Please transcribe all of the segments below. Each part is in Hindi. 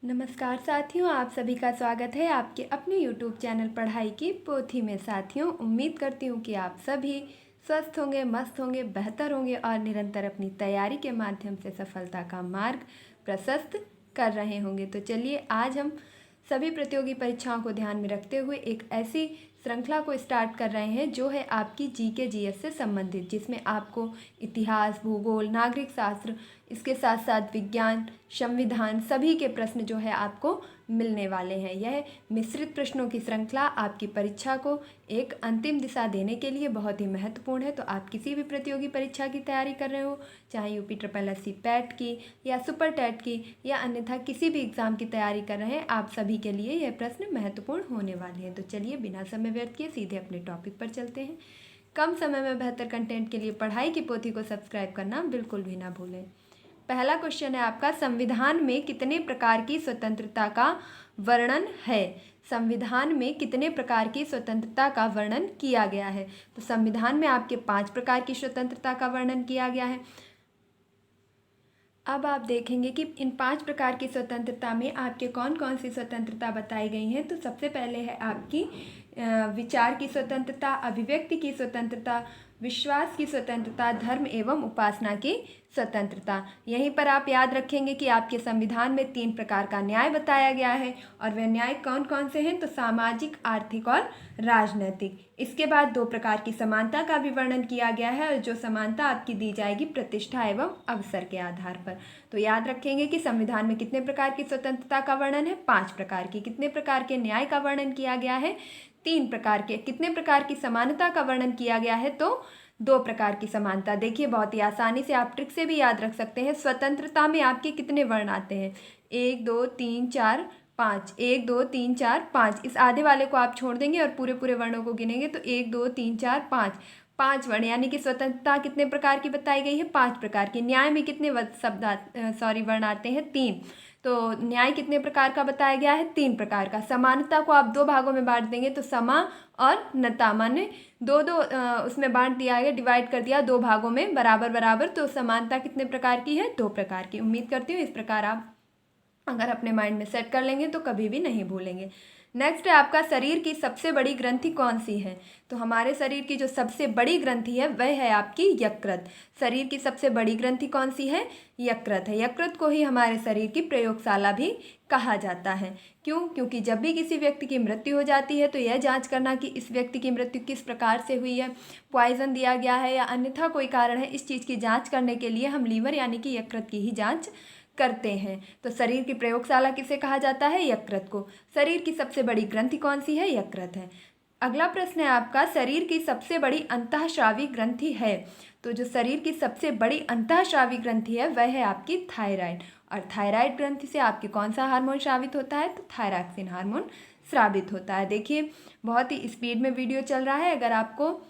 नमस्कार साथियों, आप सभी का स्वागत है आपके अपने YouTube चैनल पढ़ाई की पोथी में। साथियों, उम्मीद करती हूँ कि आप सभी स्वस्थ होंगे, मस्त होंगे, बेहतर होंगे और निरंतर अपनी तैयारी के माध्यम से सफलता का मार्ग प्रशस्त कर रहे होंगे। तो चलिए, आज हम सभी प्रतियोगी परीक्षाओं को ध्यान में रखते हुए एक ऐसी श्रृंखला को स्टार्ट कर रहे हैं जो है आपकी जीके जीएस से संबंधित, जिसमें आपको इतिहास, भूगोल, नागरिक शास्त्र, इसके साथ साथ विज्ञान, संविधान, सभी के प्रश्न जो है आपको मिलने वाले हैं। यह मिश्रित प्रश्नों की श्रृंखला आपकी परीक्षा को एक अंतिम दिशा देने के लिए बहुत ही महत्वपूर्ण है। तो आप किसी भी प्रतियोगी परीक्षा की तैयारी कर रहे हो, चाहे यूपी ट्रिपल एससी पैट की या सुपर टेट की या अन्यथा किसी भी एग्ज़ाम की तैयारी कर रहे हैं, आप सभी के लिए यह प्रश्न महत्वपूर्ण होने वाले हैं। तो चलिए, बिना समय व्यर्थ किए सीधे अपने टॉपिक पर चलते हैं। कम समय में बेहतर कंटेंट के लिए पढ़ाई की पोथी को सब्सक्राइब करना बिल्कुल भी ना भूलें। पहला क्वेश्चन है आपका, संविधान में कितने प्रकार की स्वतंत्रता का वर्णन है? संविधान में कितने प्रकार की स्वतंत्रता का वर्णन किया गया है? तो संविधान में आपके 5 प्रकार की स्वतंत्रता का वर्णन किया गया है। अब आप देखेंगे कि इन 5 प्रकार की स्वतंत्रता में आपके कौन कौन सी स्वतंत्रता बताई गई हैं। तो सबसे पहले है आपकी विचार की स्वतंत्रता, अभिव्यक्ति की स्वतंत्रता, विश्वास की स्वतंत्रता, धर्म एवं उपासना की स्वतंत्रता। यहीं पर आप याद रखेंगे कि आपके संविधान में 3 प्रकार का न्याय बताया गया है और वह न्याय कौन कौन से हैं? तो सामाजिक, आर्थिक और राजनैतिक। इसके बाद 2 प्रकार की समानता का भी वर्णन किया गया है और जो समानता आपकी दी जाएगी प्रतिष्ठा एवं अवसर के आधार पर। तो याद रखेंगे कि संविधान में कितने प्रकार की स्वतंत्रता का वर्णन है? 5 प्रकार की। कितने प्रकार के न्याय का वर्णन किया गया है? 3 प्रकार के। कितने प्रकार की समानता का वर्णन किया गया है? तो 2 प्रकार की समानता। देखिए, बहुत ही आसानी से आप ट्रिक से भी याद रख सकते हैं। स्वतंत्रता में आपके कितने वर्ण आते हैं? 1 2 3 4 5। 1 2 3 4 5। इस आधे वाले को आप छोड़ देंगे और पूरे पूरे वर्णों को गिनेंगे तो 1 2 3 4 5। 5 वर्ण, यानी कि स्वतंत्रता कितने प्रकार की बताई गई है? 5 प्रकार की। न्याय में कितने वर्ण आते हैं? 3। तो न्याय कितने प्रकार का बताया गया है? 3 प्रकार का। समानता को आप 2 भागों में बांट देंगे तो समा और नता, माने दो उसमें बांट दिया गया, डिवाइड कर दिया 2 भागों में, बराबर बराबर। तो समानता कितने प्रकार की है? 2 प्रकार की। उम्मीद करती हूँ इस प्रकार आप अगर अपने माइंड में सेट कर लेंगे तो कभी भी नहीं भूलेंगे। नेक्स्ट है आपका, शरीर की सबसे बड़ी ग्रंथि कौन सी है? तो हमारे शरीर की जो सबसे बड़ी ग्रंथि है वह है आपकी यकृत। शरीर की सबसे बड़ी ग्रंथि कौन सी है? यकृत है। यकृत को ही हमारे शरीर की प्रयोगशाला भी कहा जाता है। क्यों? क्योंकि जब भी किसी व्यक्ति की मृत्यु हो जाती है तो यह जांच करना कि इस व्यक्ति की मृत्यु किस प्रकार से हुई है, पॉइजन दिया गया है या अन्यथा कोई कारण है, इस चीज़ की जाँच करने के लिए हम लीवर यानी कि यकृत की ही जाँच करते हैं। तो शरीर की प्रयोगशाला किसे कहा जाता है? यकृत को। शरीर की सबसे बड़ी ग्रंथि कौन सी है? यकृत है। अगला प्रश्न है आपका, शरीर की सबसे बड़ी अंतःस्रावी ग्रंथि है? तो जो शरीर की सबसे बड़ी अंतःस्रावी ग्रंथि है वह है आपकी थायराइड। और थायराइड ग्रंथि से आपके कौन सा हार्मोन स्रावित होता है? तो थायरॉक्सिन हार्मोन स्रावित होता है। देखिए, बहुत ही स्पीड में वीडियो चल रहा है। अगर आपको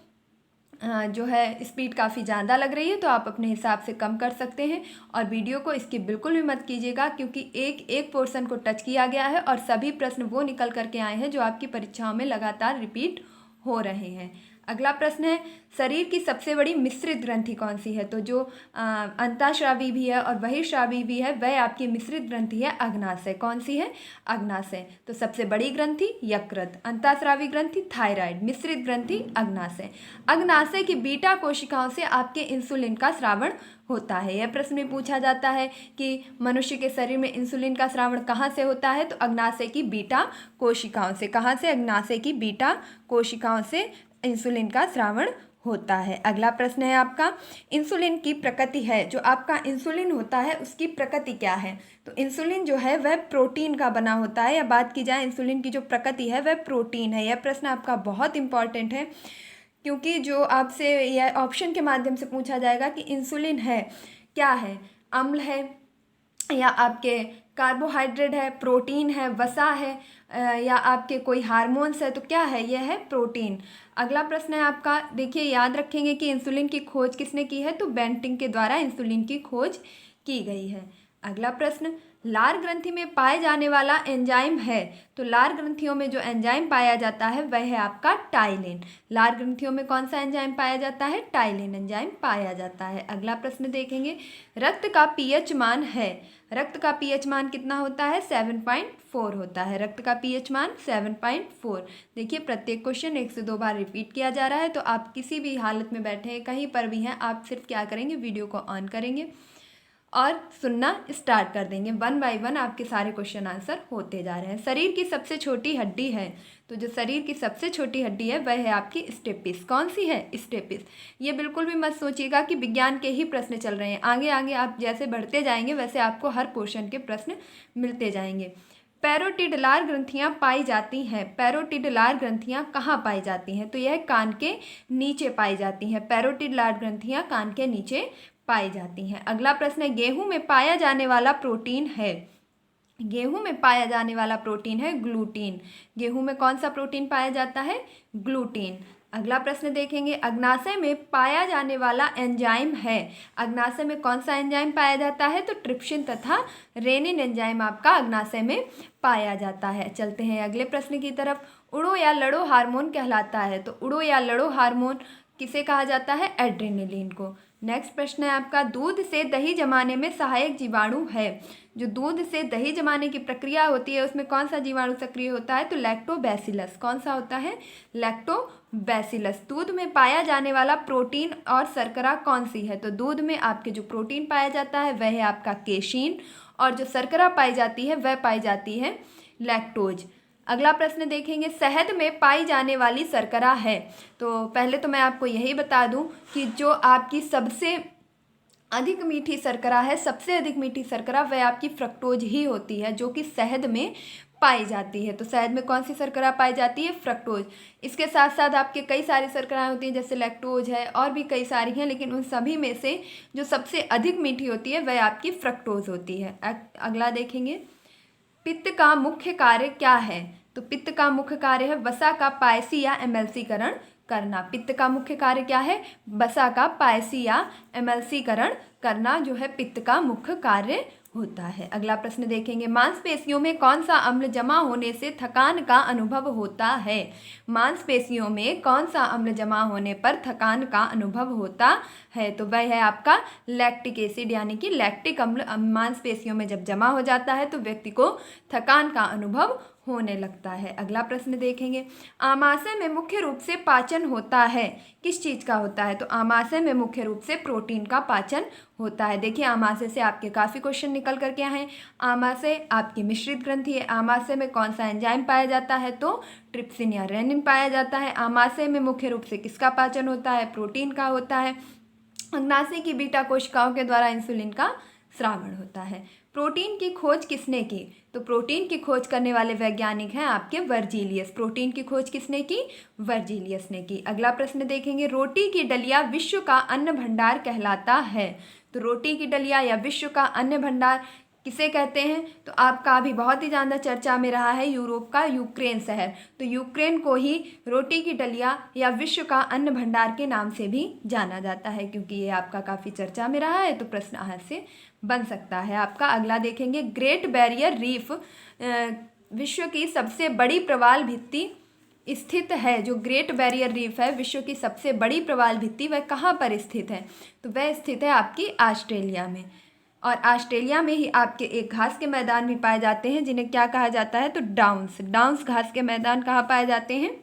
जो है स्पीड काफ़ी ज़्यादा लग रही है तो आप अपने हिसाब से कम कर सकते हैं। और वीडियो को इसकी बिल्कुल भी मत कीजिएगा, क्योंकि एक एक पोर्शन को टच किया गया है और सभी प्रश्न वो निकल करके आए हैं जो आपकी परीक्षाओं में लगातार रिपीट हो रहे हैं। अगला प्रश्न है, शरीर की सबसे बड़ी मिश्रित ग्रंथि कौन सी है? तो जो अंतःस्रावी भी है और बहिर्स्रावी भी है वह आपकी मिश्रित ग्रंथि है अग्नाशय। कौन सी है? अग्नाशय। तो सबसे बड़ी ग्रंथि यकृत, अंतःस्रावी ग्रंथि थायराइड, मिश्रित ग्रंथि अग्नाशय। अग्नाशय की बीटा कोशिकाओं से आपके इंसुलिन का स्रावण होता है। यह प्रश्न में पूछा जाता है कि मनुष्य के शरीर में इंसुलिन का स्रावण कहाँ से होता है? तो अग्नाशय की बीटा कोशिकाओं से। कहाँ से? अग्नाशय की बीटा कोशिकाओं से इंसुलिन का स्रावण होता है। अगला प्रश्न है आपका, इंसुलिन की प्रकृति है, जो आपका इंसुलिन होता है उसकी प्रकृति क्या है? तो इंसुलिन जो है वह प्रोटीन का बना होता है, या बात की जाए इंसुलिन की जो प्रकृति है वह प्रोटीन है। यह प्रश्न आपका बहुत इंपॉर्टेंट है, क्योंकि जो आपसे यह ऑप्शन के माध्यम से पूछा जाएगा कि इंसुलिन है क्या है, अम्ल है या आपके कार्बोहाइड्रेट है, प्रोटीन है, वसा है, या आपके कोई हार्मोन्स है, तो क्या है? यह है प्रोटीन। अगला प्रश्न है आपका, देखिए याद रखेंगे कि इंसुलिन की खोज किसने की है? तो बेंटिंग के द्वारा इंसुलिन की खोज की गई है। अगला प्रश्न, लार ग्रंथि में पाए जाने वाला एंजाइम है? तो लार ग्रंथियों में जो एंजाइम पाया जाता है वह है आपका टाइलिन। लार ग्रंथियों में कौन सा एंजाइम पाया जाता है? टाइलिन एंजाइम पाया जाता है। अगला प्रश्न देखेंगे, रक्त का पीएच मान है? रक्त का पीएच मान कितना होता है? 7.4 होता है। रक्त का पीएच मान 7.4। देखिए प्रत्येक क्वेश्चन 1 से 2 बार रिपीट किया जा रहा है, तो आप किसी भी हालत में बैठे हैं, कहीं पर भी हैं, आप सिर्फ क्या करेंगे, वीडियो को ऑन करेंगे और सुनना स्टार्ट कर देंगे। 1 बाय 1 आपके सारे क्वेश्चन आंसर होते जा रहे हैं। शरीर की सबसे छोटी हड्डी है, तो जो शरीर की सबसे छोटी हड्डी है वह है आपकी स्टेपिस। कौन सी है? स्टेपिस। ये बिल्कुल भी मत सोचिएगा कि विज्ञान के ही प्रश्न चल रहे हैं, आगे आगे आप जैसे बढ़ते जाएंगे वैसे आपको हर क्वेश्चन के प्रश्न मिलते जाएंगे। पैरोटिडलार ग्रंथियां पाई जाती हैं। पैरोटिडलार ग्रंथियां कहाँ पाई जाती हैं? तो यह कान के नीचे पाई जाती हैं। पैरोटिडलार ग्रंथियां कान के नीचे पाई जाती हैं। अगला प्रश्न है, गेहूं में पाया जाने वाला प्रोटीन है। गेहूं में पाया जाने वाला प्रोटीन है ग्लूटीन। गेहूं में कौन सा प्रोटीन पाया जाता है? ग्लूटीन। अगला प्रश्न देखेंगे, अग्नाशय में पाया जाने वाला एंजाइम है। अग्नाशय में कौन सा एंजाइम पाया जाता है? तो ट्रिप्सिन तथा रेनिन एंजाइम आपका अग्नाशय में पाया जाता है। चलते हैं अगले प्रश्न की तरफ। उड़ो या लड़ो हार्मोन कहलाता है, तो उड़ो या लड़ो हार्मोन किसे कहा जाता है? एड्रेनलिन को। नेक्स्ट प्रश्न है आपका, दूध से दही जमाने में सहायक जीवाणु है। जो दूध से दही जमाने की प्रक्रिया होती है उसमें कौन सा जीवाणु सक्रिय होता है? तो लैक्टोबैसिलस। कौन सा होता है? लैक्टोबैसिलस। दूध में पाया जाने वाला प्रोटीन और शर्करा कौन सी है? तो दूध में आपके जो प्रोटीन पाया जाता है वह है आपका केशिन, और जो शर्करा पाई जाती है वह पाई जाती है लैक्टोज। अगला प्रश्न देखेंगे, शहद में पाई जाने वाली शर्करा है। तो पहले तो मैं आपको यही बता दूं कि जो आपकी सबसे अधिक मीठी शर्करा है, सबसे अधिक मीठी शर्करा वह आपकी फ्रक्टोज ही होती है, जो कि शहद में पाई जाती है। तो शहद में कौन सी शर्करा पाई जाती है? फ्रक्टोज। इसके साथ साथ आपके कई सारी शर्कराएं होती हैं, जैसे लैक्टोज है और भी कई सारी हैं, लेकिन उन सभी में से जो सबसे अधिक मीठी होती है वह आपकी फ्रक्टोज होती है। अगला देखेंगे, पित्त का मुख्य कार्य क्या है? तो पित्त का मुख्य कार्य है वसा का पायसी या एमएलसीकरण करना। पित्त का मुख्य कार्य क्या है? वसा का पायसी या एमएलसीकरण करना जो है पित्त का मुख्य कार्य होता है। अगला प्रश्न देखेंगे, मांसपेशियों में कौन सा अम्ल जमा होने से थकान का अनुभव होता है? मांसपेशियों में कौन सा अम्ल जमा होने पर थकान का अनुभव होता है? तो वह है आपका लैक्टिक एसिड, यानी कि लैक्टिक अम्ल मांसपेशियों में जब जमा हो जाता है तो व्यक्ति को थकान का अनुभव होने लगता है। अगला प्रश्न देखेंगे, आमाशय में मुख्य रूप से पाचन होता है, किस चीज़ का होता है? तो आमाशय में मुख्य रूप से प्रोटीन का पाचन होता है। देखिए आमाशय से आपके काफ़ी क्वेश्चन निकल करके आए हैं। आमाशय आपकी मिश्रित ग्रंथि है। आमाशय में कौन सा एंजाइम पाया जाता है? तो ट्रिप्सिन या रेनिन पाया जाता है। आमाशय में मुख्य रूप से किसका पाचन होता है? प्रोटीन का होता है। अग्नाशय की बीटा कोशिकाओं के द्वारा इंसुलिन का स्रावण होता है। प्रोटीन की खोज किसने की? तो प्रोटीन की खोज करने वाले वैज्ञानिक हैं आपके वर्जीलियस। प्रोटीन की खोज किसने की? वर्जीलियस ने की। अगला प्रश्न देखेंगे, रोटी की डलिया विश्व का अन्न भंडार कहलाता है। तो रोटी की डलिया या विश्व का अन्न भंडार किसे कहते हैं? तो आपका अभी बहुत ही ज़्यादा चर्चा में रहा है यूरोप का यूक्रेन शहर। तो यूक्रेन को ही रोटी की डलिया या विश्व का अन्न भंडार के नाम से भी जाना जाता है, क्योंकि ये आपका काफ़ी चर्चा में रहा है, तो प्रश्न आज से बन सकता है आपका। अगला देखेंगे, ग्रेट बैरियर रीफ विश्व की सबसे बड़ी प्रवाल भित्ति स्थित है। जो ग्रेट बैरियर रीफ है विश्व की सबसे बड़ी प्रवाल भित्ति, वह कहाँ पर स्थित है? तो वह स्थित है आपकी ऑस्ट्रेलिया में। और ऑस्ट्रेलिया में ही आपके एक घास के मैदान भी पाए जाते हैं, जिन्हें क्या कहा जाता है? तो डाउन्स। डाउन्स घास के मैदान कहाँ पाए जाते हैं?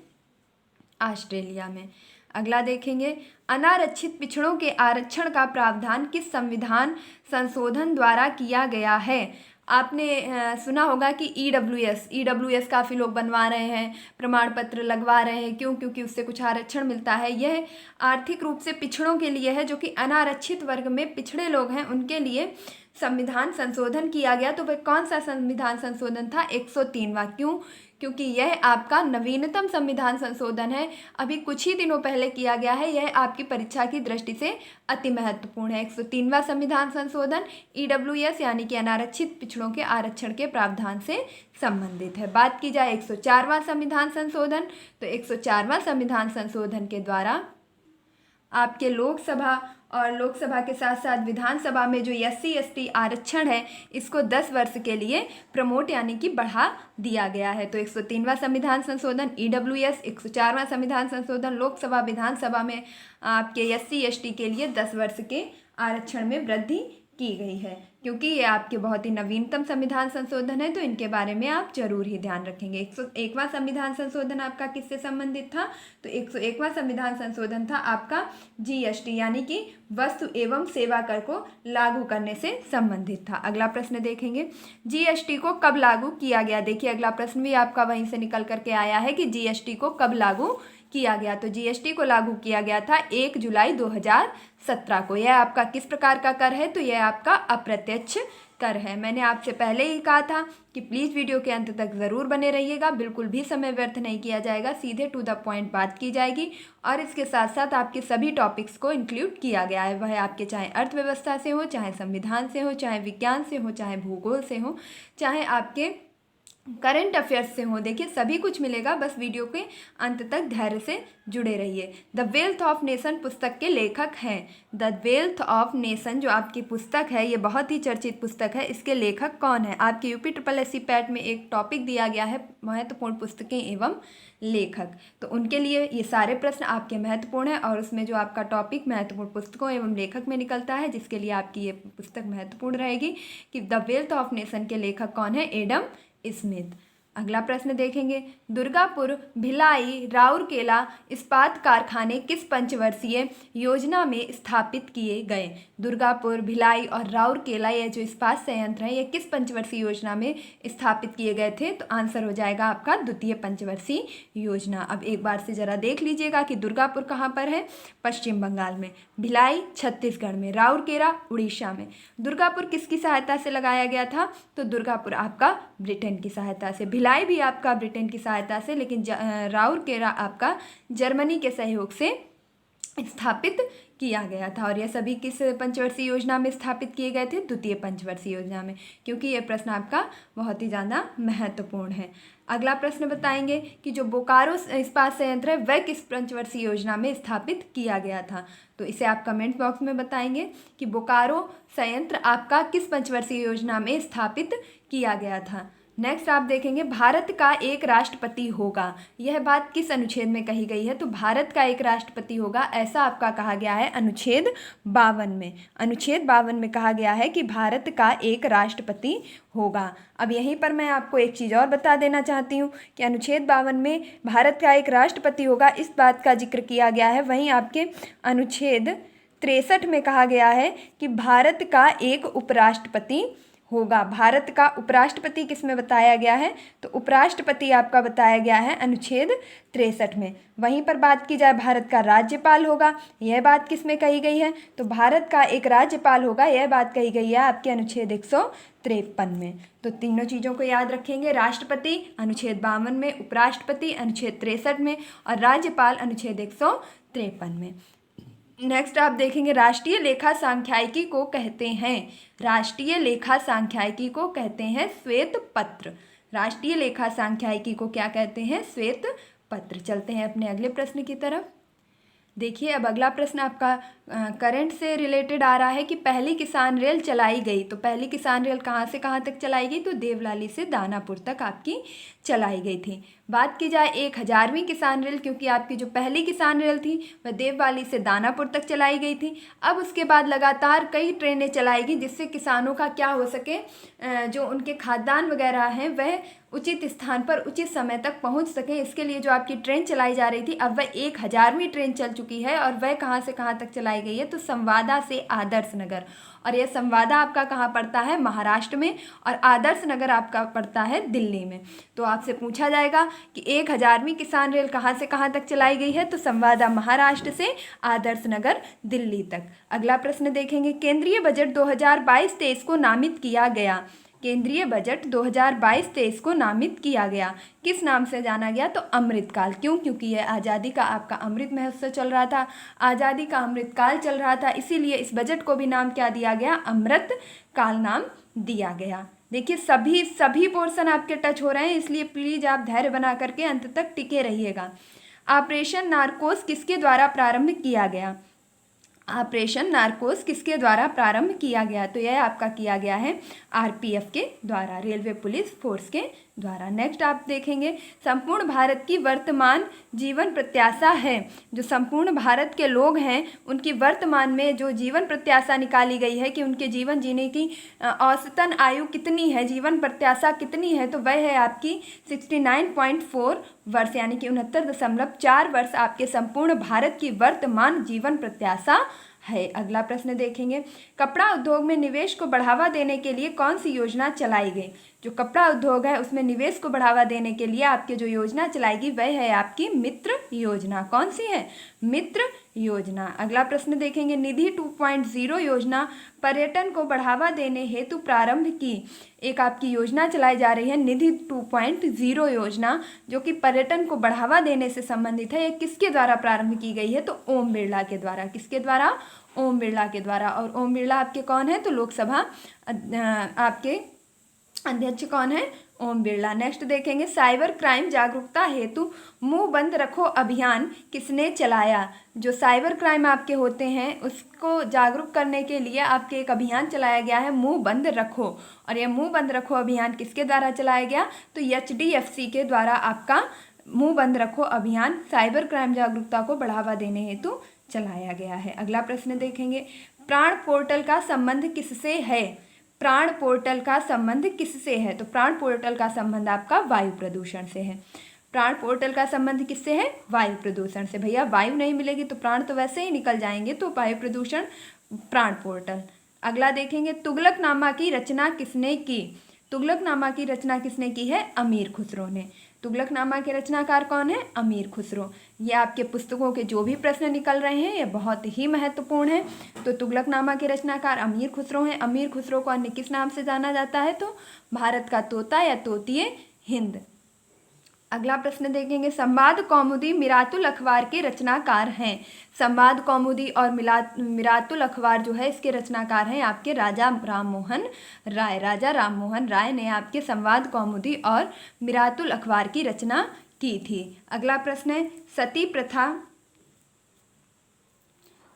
ऑस्ट्रेलिया में। अगला देखेंगे, अनारक्षित पिछड़ों के आरक्षण का प्रावधान किस संविधान संशोधन द्वारा किया गया है? आपने सुना होगा कि ईडब्ल्यूएस काफ़ी लोग बनवा रहे हैं, प्रमाण पत्र लगवा रहे हैं। क्यों? क्योंकि उससे कुछ आरक्षण मिलता है। यह आर्थिक रूप से पिछड़ों के लिए है, जो कि अनारक्षित वर्ग में पिछड़े लोग हैं, उनके लिए संविधान संशोधन किया गया। तो वह कौन सा संविधान संशोधन था? 103वां। क्यों? क्योंकि यह आपका नवीनतम संविधान संशोधन है, अभी कुछ ही दिनों पहले किया गया है। यह आपकी परीक्षा की दृष्टि से अति महत्वपूर्ण है। 103वां संविधान संशोधन ईडब्ल्यूएस यानी कि अनारक्षित पिछड़ों के आरक्षण के प्रावधान से संबंधित है। बात की जाए 104वां संविधान संशोधन, तो 104वां संविधान संशोधन के द्वारा आपके लोकसभा और लोकसभा के साथ साथ विधानसभा में जो SC ST आरक्षण है, इसको 10 वर्ष के लिए प्रमोट यानी कि बढ़ा दिया गया है। तो 103वां संविधान संशोधन EWS, 104वां संविधान संशोधन लोकसभा विधानसभा में आपके SC ST के लिए 10 वर्ष के आरक्षण में वृद्धि की गई है, क्योंकि ये आपके बहुत ही नवीनतम संविधान संशोधन है, तो इनके बारे में आप जरूर ही ध्यान रखेंगे। 101वां संविधान संशोधन आपका किससे संबंधित था? तो 101वां संविधान संशोधन था आपका जीएसटी यानी कि वस्तु एवं सेवा कर को लागू करने से संबंधित था। अगला प्रश्न देखेंगे, जीएसटी को कब लागू किया गया? देखिए अगला प्रश्न भी आपका वहीं से निकल करके आया है कि जीएसटी को कब लागू किया गया। तो जीएसटी को लागू किया गया था 1 जुलाई 2017 को। यह आपका किस प्रकार का कर है? तो यह आपका अप्रत्यक्ष कर है। मैंने आपसे पहले ही कहा था कि प्लीज़ वीडियो के अंत तक ज़रूर बने रहिएगा, बिल्कुल भी समय व्यर्थ नहीं किया जाएगा, सीधे टू द पॉइंट बात की जाएगी और इसके साथ साथ आपके सभी टॉपिक्स को इंक्लूड किया गया है। वह आपके चाहे अर्थव्यवस्था से हो, चाहे संविधान से हो, चाहे विज्ञान से हो, चाहे भूगोल से हो, चाहे आपके करंट अफेयर्स से हो, देखिए सभी कुछ मिलेगा, बस वीडियो के अंत तक धैर्य से जुड़े रहिए। द वेल्थ ऑफ नेशन पुस्तक के लेखक हैं। द वेल्थ ऑफ नेशन जो आपकी पुस्तक है, ये बहुत ही चर्चित पुस्तक है, इसके लेखक कौन है? आपके यूपी SSSC पैट में एक टॉपिक दिया गया है, महत्वपूर्ण पुस्तकें एवं लेखक, तो उनके लिए ये सारे प्रश्न आपके महत्वपूर्ण हैं और उसमें जो आपका टॉपिक महत्वपूर्ण पुस्तकों एवं लेखक में निकलता है, जिसके लिए आपकी ये पुस्तक महत्वपूर्ण रहेगी कि द वेल्थ ऑफ नेशन के लेखक कौन है? Adam Smith. अगला प्रश्न देखेंगे, दुर्गापुर, भिलाई, राउरकेला इस्पात कारखाने किस पंचवर्षीय योजना में स्थापित किए गए? दुर्गापुर, भिलाई और राउरकेला ये जो इस्पात संयंत्र हैं, ये किस पंचवर्षीय योजना में स्थापित किए गए थे? तो आंसर हो जाएगा आपका द्वितीय पंचवर्षीय योजना। अब एक बार से जरा देख लीजिएगा कि दुर्गापुर कहाँ पर है? पश्चिम बंगाल में, भिलाई छत्तीसगढ़ में, राउरकेला उड़ीसा में। दुर्गापुर किसकी सहायता से लगाया गया था? तो दुर्गापुर आपका ब्रिटेन की सहायता से, भिलाई भी आपका ब्रिटेन की सहायता से, लेकिन राउरकेला आपका जर्मनी के सहयोग से स्थापित किया गया था। और यह सभी किस पंचवर्षीय योजना में स्थापित किए गए थे? द्वितीय पंचवर्षीय योजना में, क्योंकि यह प्रश्न आपका बहुत ही ज़्यादा महत्वपूर्ण है। अगला प्रश्न बताएंगे कि जो बोकारो इस्पात संयंत्र है वह किस पंचवर्षीय योजना में स्थापित किया गया था? तो इसे आप कमेंट बॉक्स में बताएंगे कि बोकारो संयंत्र आपका किस पंचवर्षीय योजना में स्थापित किया गया था। नेक्स्ट आप देखेंगे, भारत का एक राष्ट्रपति होगा, यह बात किस अनुच्छेद में कही गई है? तो भारत का एक राष्ट्रपति होगा, ऐसा आपका कहा गया है अनुच्छेद 52 में। अनुच्छेद 52 में कहा गया है कि भारत का एक राष्ट्रपति होगा। अब यहीं पर मैं आपको एक चीज़ और बता देना चाहती हूँ कि अनुच्छेद 52 में भारत का एक राष्ट्रपति होगा, इस बात का जिक्र किया गया है। वहीं आपके अनुच्छेद 63 में कहा गया है कि भारत का एक उपराष्ट्रपति होगा। भारत का उपराष्ट्रपति किस में बताया गया है? तो उपराष्ट्रपति आपका बताया गया है अनुच्छेद 63 में। वहीं पर बात की जाए भारत का राज्यपाल होगा, यह बात किस में कही गई है? तो भारत का एक राज्यपाल होगा, यह बात कही गई है आपके अनुच्छेद 153 में। तो तीनों चीज़ों को याद रखेंगे, राष्ट्रपति अनुच्छेद 52 में, उपराष्ट्रपति अनुच्छेद 63 में और राज्यपाल अनुच्छेद 153 में। नेक्स्ट आप देखेंगे, राष्ट्रीय लेखा सांख्यिकी को कहते हैं, राष्ट्रीय लेखा सांख्यिकी को कहते हैं श्वेत पत्र। राष्ट्रीय लेखा सांख्यिकी को क्या कहते हैं? श्वेत पत्र। चलते हैं अपने अगले प्रश्न की तरफ। देखिए अब अगला प्रश्न आपका करंट से रिलेटेड आ रहा है कि पहली किसान रेल चलाई गई। तो पहली किसान रेल कहाँ से कहाँ तक चलाई गई? तो देवलाली से दानापुर तक आपकी चलाई गई थी। बात की जाए 1000वीं किसान रेल, क्योंकि आपकी जो पहली किसान रेल थी वह देवलाली से दानापुर तक चलाई गई थी। अब उसके बाद लगातार कई ट्रेनें चलाई गई, जिससे किसानों का क्या हो सके, जो उनके खाद्यान्न वगैरह हैं वह उचित स्थान पर उचित समय तक पहुंच सके। इसके लिए जो आपकी ट्रेन चलाई जा रही थी, अब वह 1000वीं ट्रेन चल चुकी है और वह कहाँ से कहाँ तक चलाई गई है? तो संवादा से आदर्श नगर। और यह संवादा आपका कहाँ पड़ता है? महाराष्ट्र में, और आदर्श नगर आपका पड़ता है दिल्ली में। तो आपसे पूछा जाएगा कि 1000वीं किसान रेल कहाँ से कहाँ तक चलाई गई है? तो संवादा महाराष्ट्र से आदर्श नगर दिल्ली तक। अगला प्रश्न देखेंगे, केंद्रीय बजट 2022-23 को नामित किया गया। केंद्रीय बजट 2022-23 को नामित किया गया, किस नाम से जाना गया? तो अमृतकाल। क्यों? क्योंकि यह आज़ादी का आपका अमृत महोत्सव चल रहा था, आज़ादी का अमृतकाल चल रहा था, इसीलिए इस बजट को भी नाम क्या दिया गया? अमृतकाल नाम दिया गया। देखिए सभी पोर्शन आपके टच हो रहे हैं, इसलिए प्लीज़ आप धैर्य बना करके अंत तक टिके रहिएगा। ऑपरेशन नारकोस किसके द्वारा प्रारंभ किया गया? ऑपरेशन नारकोस किसके द्वारा प्रारंभ किया गया? तो यह आपका किया गया है आरपीएफ के द्वारा, रेलवे पुलिस फोर्स के द्वारा। नेक्स्ट आप देखेंगे संपूर्ण भारत की वर्तमान जीवन प्रत्याशा है। जो संपूर्ण भारत के लोग हैं उनकी वर्तमान में जो जीवन प्रत्याशा निकाली गई है कि उनके जीवन जीने की औसतन आयु कितनी है, जीवन प्रत्याशा कितनी है, तो वह है आपकी 69.4 वर्ष, यानी कि 69.4 वर्ष आपके संपूर्ण भारत की वर्तमान जीवन प्रत्याशा है। अगला प्रश्न देखेंगे कपड़ा उद्योग में निवेश को बढ़ावा देने के लिए कौन सी योजना चलाई गई? जो कपड़ा उद्योग है उसमें निवेश को बढ़ावा देने के लिए आपकी जो योजना चलाएगी वह है आपकी मित्र योजना। कौन सी है? मित्र योजना। अगला प्रश्न देखेंगे निधि 2.0 योजना पर्यटन को बढ़ावा देने हेतु प्रारंभ की एक आपकी योजना चलाई जा रही है निधि 2.0 योजना, जो कि पर्यटन को बढ़ावा देने से संबंधित है। ये किसके द्वारा प्रारंभ की गई है? तो ओम बिरला के द्वारा। किसके द्वारा? ओम बिरला के द्वारा। और ओम बिरला आपके कौन है? तो लोकसभा आपके अध्यक्ष कौन है? ओम बिरला। नेक्स्ट देखेंगे साइबर क्राइम जागरूकता हेतु मुंह बंद रखो अभियान किसने चलाया? जो साइबर क्राइम आपके होते हैं उसको जागरूक करने के लिए आपके एक अभियान चलाया गया है मुंह बंद रखो। और यह मुंह बंद रखो अभियान किसके द्वारा चलाया गया? तो HDFC के द्वारा आपका मुंह बंद रखो अभियान साइबर क्राइम जागरूकता को बढ़ावा देने हेतु चलाया गया है। अगला प्रश्न देखेंगे प्राण पोर्टल का संबंध किससे है? प्राण पोर्टल का संबंध किससे है? तो प्राण पोर्टल का संबंध आपका वायु प्रदूषण से है। प्राण पोर्टल का संबंध किससे है? वायु प्रदूषण से। भैया वायु नहीं मिलेगी तो प्राण तो वैसे ही निकल जाएंगे, तो वायु प्रदूषण प्राण पोर्टल। अगला देखेंगे तुगलकनामा की रचना किसने की? तुगलकनामा की रचना किसने की है? अमीर खुसरो ने। तुगलकनामा के रचनाकार कौन है? अमीर खुसरो। ये आपके पुस्तकों के जो भी प्रश्न निकल रहे हैं ये बहुत ही महत्वपूर्ण है। तो तुगलकनामा के रचनाकार अमीर खुसरो हैं। अमीर खुसरो को अन्य किस नाम से जाना जाता है? तो भारत का तोता या तोतिए हिंद। अगला प्रश्न देखेंगे संवाद कौमुदी मिरातुल अखबार के रचनाकार हैं। संवाद कौमुदी और मिरातुल अखबार जो है इसके रचनाकार हैं आपके राजा राममोहन राय। राजा राममोहन राय ने आपके संवाद कौमुदी और मिरातुल अखबार की रचना की थी। अगला प्रश्न है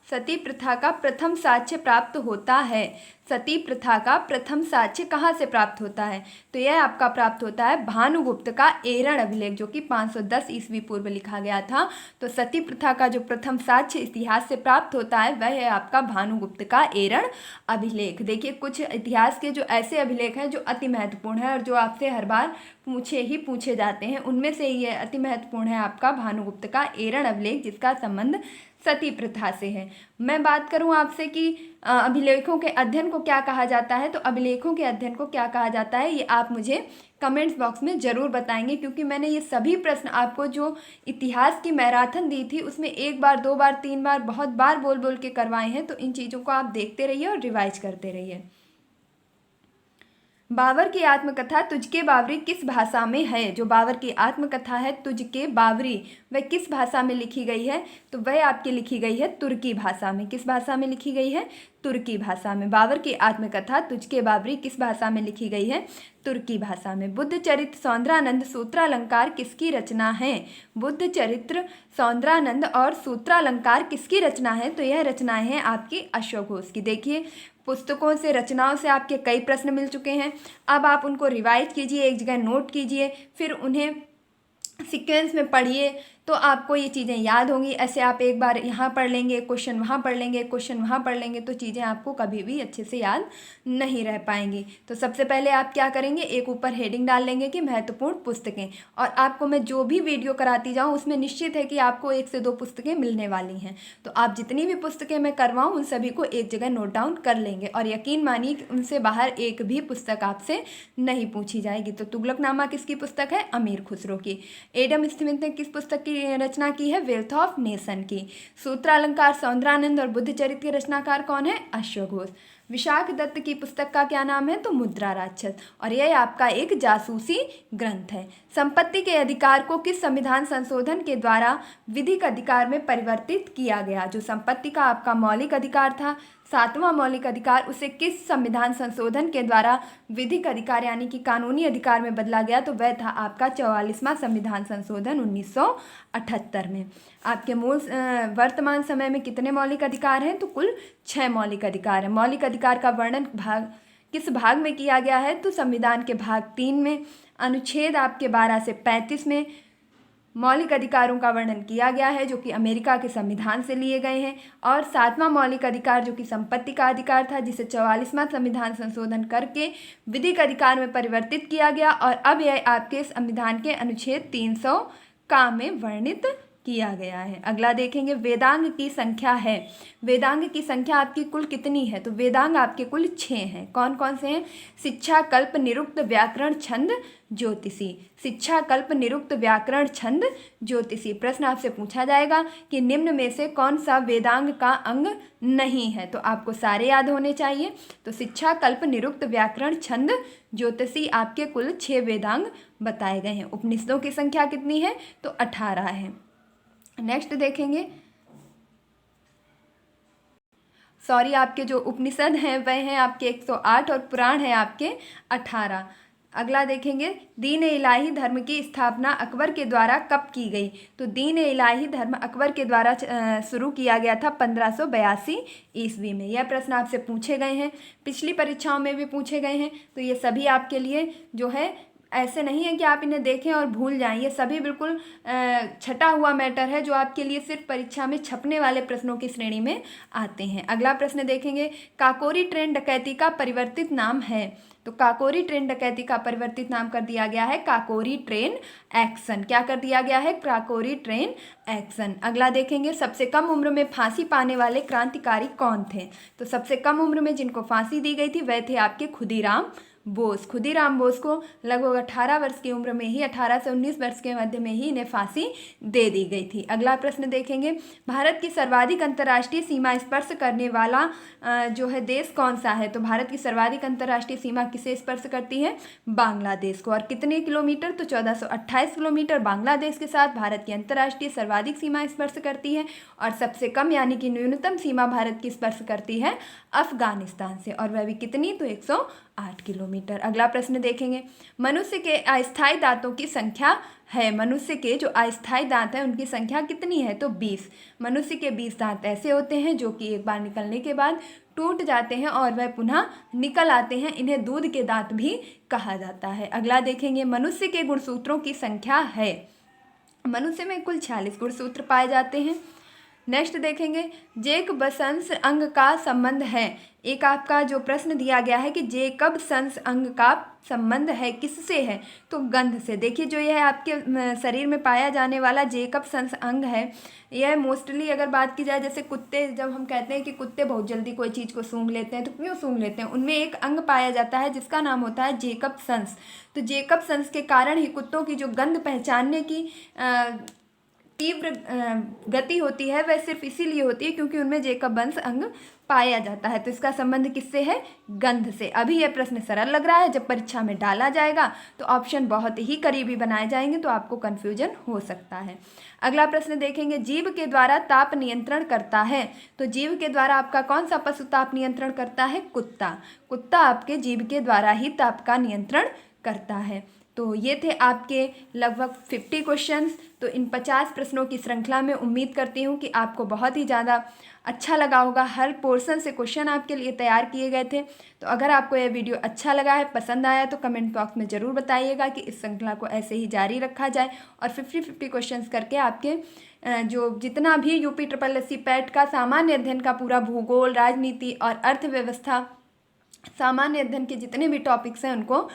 सती प्रथा का प्रथम साक्ष्य प्राप्त होता है। सती प्रथा का प्रथम साक्ष्य कहाँ से प्राप्त होता है? तो यह आपका प्राप्त होता है भानुगुप्त का एरण अभिलेख, जो कि 510 ईस्वी पूर्व लिखा गया था। तो सती प्रथा का जो प्रथम साक्ष्य इतिहास से प्राप्त होता है वह है आपका भानुगुप्त का एरण अभिलेख। देखिए कुछ इतिहास के जो ऐसे अभिलेख हैं जो अति महत्वपूर्ण है और जो आपसे हर बार पूछे जाते हैं, उनमें से ये अति महत्वपूर्ण है आपका भानुगुप्त का एरण अभिलेख, जिसका संबंध सती प्रथा से है। मैं बात करूं आपसे कि अभिलेखों के अध्ययन को क्या कहा जाता है, तो अभिलेखों के अध्ययन को क्या कहा जाता है ये आप मुझे कमेंट्स बॉक्स में ज़रूर बताएंगे, क्योंकि मैंने ये सभी प्रश्न आपको जो इतिहास की मैराथन दी थी उसमें 1 बार 2 बार 3 बार बहुत बार बोल के करवाए हैं। तो इन चीज़ों को आप देखते रहिए और रिवाइज करते रहिए। बाबर की आत्मकथा तुझके बावरी किस भाषा में है? जो बाबर की आत्मकथा है तुझके बावरी वह किस भाषा में लिखी गई है? तो वह आपकी लिखी गई है तुर्की भाषा में। किस भाषा में लिखी गई है? तुर्की भाषा में। बाबर की आत्मकथा तुझके बावरी किस भाषा में लिखी गई है? तुर्की भाषा में। बुद्ध चरित्र सौंदरानंद सूत्रालंकार किसकी रचना है? बुद्ध चरित्र सौंदरानंद और सूत्रालंकार किसकी रचना है? तो यह रचनाएं हैं आपकी अशोक घोष की। देखिए पुस्तकों से रचनाओं से आपके कई प्रश्न मिल चुके हैं। अब आप उनको रिवाइज कीजिए, एक जगह नोट कीजिए, फिर उन्हें सीक्वेंस में पढ़िए तो आपको ये चीज़ें याद होंगी। ऐसे आप एक बार यहाँ पढ़ लेंगे, क्वेश्चन वहाँ पढ़ लेंगे, क्वेश्चन वहाँ पढ़ लेंगे, तो चीज़ें आपको कभी भी अच्छे से याद नहीं रह पाएंगी। तो सबसे पहले आप क्या करेंगे, एक ऊपर हेडिंग डाल लेंगे कि महत्वपूर्ण पुस्तकें, और आपको मैं जो भी वीडियो कराती जाऊँ उसमें निश्चित है कि आपको 1 से 2 पुस्तकें मिलने वाली हैं। तो आप जितनी भी पुस्तकें मैं करवाऊँ उन सभी को एक जगह नोट डाउन कर लेंगे, और यकीन मानिए कि उनसे बाहर एक भी पुस्तक आपसे नहीं पूछी जाएगी। तो तुगलकनामा किसकी पुस्तक है? अमीर खुसरो की। एडम स्मिथ ने किस पुस्तक की रचना की है? वेल्थ ऑफ नेशन की। सूत्रालंकार सौंदरानंद और बुद्ध चरित्र के रचनाकार कौन है? अशोक घोष। विशाख दत्त की पुस्तक का क्या नाम है? तो मुद्रा राक्षस, और यह आपका एक जासूसी ग्रंथ है। संपत्ति के अधिकार को किस संविधान संशोधन के द्वारा विधिक अधिकार में परिवर्तित किया गया? जो संपत्ति का आपका मौलिक अधिकार था सातवां मौलिक अधिकार उसे किस संविधान संशोधन के द्वारा विधिक अधिकार यानी कि कानूनी अधिकार में बदला गया, तो वह था आपका 44वां संविधान संशोधन 1978 में। आपके मूल वर्तमान समय में कितने मौलिक अधिकार हैं, तो कुल 6 मौलिक अधिकार हैं। मौलिक अधिकार का वर्णन किस भाग में किया गया है, तो संविधान के भाग 3 में, अनुच्छेद आपके 12 से 35 में मौलिक अधिकारों का वर्णन किया गया है, जो कि अमेरिका के संविधान से लिए गए हैं। और 7वां मौलिक अधिकार जो कि संपत्ति का अधिकार था, जिसे 44वां संविधान संशोधन करके विधिक अधिकार में परिवर्तित किया गया, और अब यह आपके संविधान के अनुच्छेद 300 का में वर्णित किया गया है। अगला देखेंगे, वेदांग की संख्या है। वेदांग की संख्या आपकी कुल कितनी है, तो वेदांग आपके कुल 6 हैं। कौन कौन से हैं? शिक्षा, कल्प, निरुक्त, व्याकरण, छंद, ज्योतिषी। शिक्षा, कल्प, निरुक्त, व्याकरण, छंद, ज्योतिषी। प्रश्न आपसे पूछा जाएगा कि निम्न में से कौन सा वेदांग का अंग नहीं है, तो आपको सारे याद होने चाहिए। तो शिक्षा, कल्प, निरुक्त, व्याकरण, छंद, ज्योतिषी आपके कुल 6 वेदांग बताए गए हैं। उपनिषदों की संख्या कितनी है, तो 18 है। नेक्स्ट देखेंगे, आपके जो उपनिषद हैं वह हैं आपके 108 और पुराण है आपके 18। अगला देखेंगे, दीन इलाही धर्म की स्थापना अकबर के द्वारा कब की गई, तो दीन इलाही धर्म अकबर के द्वारा शुरू किया गया था 1582 ईस्वी में। यह प्रश्न आपसे पूछे गए हैं, पिछली परीक्षाओं में भी पूछे गए हैं, तो ये सभी आपके लिए जो है ऐसे नहीं है कि आप इन्हें देखें और भूल जाएं। ये सभी बिल्कुल छटा हुआ मैटर है, जो आपके लिए सिर्फ परीक्षा में छपने वाले प्रश्नों की श्रेणी में आते हैं। अगला प्रश्न देखेंगे, काकोरी ट्रेन डकैती का परिवर्तित नाम है, तो काकोरी ट्रेन डकैती का परिवर्तित नाम कर दिया गया है काकोरी ट्रेन एक्शन। क्या कर दिया गया है? Kakori train action. अगला देखेंगे, सबसे कम उम्र में फांसी पाने वाले क्रांतिकारी कौन थे, तो सबसे कम उम्र में जिनको फांसी दी गई थी वह थे आपके खुदीराम बोस। खुदीराम बोस को लगभग 18 वर्ष की उम्र में ही, 18 से 19 वर्ष के मध्य में ही इन्हें फांसी दे दी गई थी। अगला प्रश्न देखेंगे, भारत की सर्वाधिक अंतर्राष्ट्रीय सीमा स्पर्श करने वाला जो है देश कौन सा है, तो भारत की सर्वाधिक अंतर्राष्ट्रीय सीमा किसे स्पर्श करती है? बांग्लादेश को। और कितने किलोमीटर, तो 1428 किलोमीटर बांग्लादेश के साथ भारत की अंतर्राष्ट्रीय सर्वाधिक सीमा स्पर्श करती है। और सबसे कम यानी कि न्यूनतम सीमा भारत की स्पर्श करती है अफगानिस्तान से, और वह भी कितनी, तो 108 किलोमीटर। अगला प्रश्न देखेंगे, मनुष्य के अस्थायी दांतों की संख्या है, मनुष्य के जो अस्थायी दांत हैं उनकी संख्या कितनी है, तो 20। मनुष्य के 20 दांत ऐसे होते हैं जो कि एक बार निकलने के बाद टूट जाते हैं और वह पुनः निकल आते हैं, इन्हें दूध के दांत भी कहा जाता है। अगला देखेंगे, मनुष्य के गुणसूत्रों की संख्या है, मनुष्य में कुल 46 गुणसूत्र पाए जाते हैं। नेक्स्ट देखेंगे, जेकबसंस अंग का संबंध है। एक आपका जो प्रश्न दिया गया है कि जेकबसंस अंग का संबंध है किससे है, तो गंध से। देखिए, जो यह आपके शरीर में पाया जाने वाला जेकबसंस अंग है, यह मोस्टली अगर बात की जाए, जैसे कुत्ते, जब हम कहते हैं कि कुत्ते बहुत जल्दी कोई चीज़ को सूंघ लेते हैं, तो क्यों सूंघ लेते हैं? उनमें एक अंग पाया जाता है जिसका नाम होता है जेकबसंस। तो जेकबसंस के कारण ही कुत्तों की जो गंध पहचानने की तीव्र गति होती है, वह सिर्फ इसीलिए होती है क्योंकि उनमें जेकबसंस अंग पाया जाता है। तो इसका संबंध किससे है? गंध से। अभी यह प्रश्न सरल लग रहा है, जब परीक्षा में डाला जाएगा तो ऑप्शन बहुत ही करीबी बनाए जाएंगे, तो आपको कन्फ्यूजन हो सकता है। अगला प्रश्न देखेंगे, जीभ के द्वारा ताप नियंत्रण करता है, तो जीभ के द्वारा आपका कौन सा पशु ताप नियंत्रण करता है? कुत्ता। कुत्ता आपके जीभ के द्वारा ही ताप का नियंत्रण करता है। तो ये थे आपके लगभग 50 क्वेश्चंस। तो इन 50 प्रश्नों की श्रृंखला में उम्मीद करती हूँ कि आपको बहुत ही ज़्यादा अच्छा लगा होगा। हर पोर्शन से क्वेश्चन आपके लिए तैयार किए गए थे। तो अगर आपको यह वीडियो अच्छा लगा है, पसंद आया, तो कमेंट बॉक्स में ज़रूर बताइएगा कि इस श्रृंखला को ऐसे ही जारी रखा जाए और 50-50 क्वेश्चंस करके आपके जो जितना भी UPSSC पैट का सामान्य अध्ययन का पूरा भूगोल, राजनीति और अर्थव्यवस्था, सामान्य अध्ययन के जितने भी टॉपिक्स हैं उनको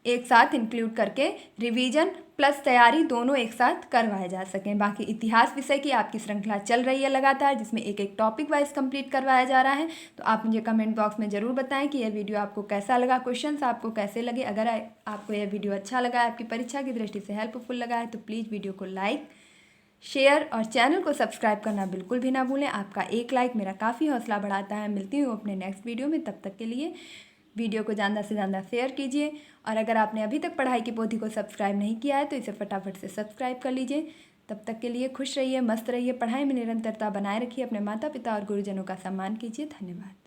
एक साथ इंक्लूड करके रिवीजन प्लस तैयारी दोनों एक साथ करवाए जा सकें। बाकी इतिहास विषय की आपकी श्रृंखला चल रही है लगातार, जिसमें एक एक टॉपिक वाइज कंप्लीट करवाया जा रहा है। तो आप मुझे कमेंट बॉक्स में ज़रूर बताएं कि यह वीडियो आपको कैसा लगा, क्वेश्चंस आपको कैसे लगे। अगर आपको यह वीडियो अच्छा लगा है, आपकी परीक्षा की दृष्टि से हेल्पफुल लगा है, तो प्लीज़ वीडियो को लाइक, शेयर और चैनल को सब्सक्राइब करना बिल्कुल भी ना भूलें। आपका एक लाइक मेरा काफ़ी हौसला बढ़ाता है। मिलती हूँ अपने नेक्स्ट वीडियो में, तब तक के लिए वीडियो को ज़्यादा से ज़्यादा शेयर कीजिए। और अगर आपने अभी तक पढ़ाई की पोथी को सब्सक्राइब नहीं किया है तो इसे फटाफट से सब्सक्राइब कर लीजिए। तब तक के लिए खुश रहिए, मस्त रहिए, पढ़ाई में निरंतरता बनाए रखिए, अपने माता पिता और गुरुजनों का सम्मान कीजिए। धन्यवाद।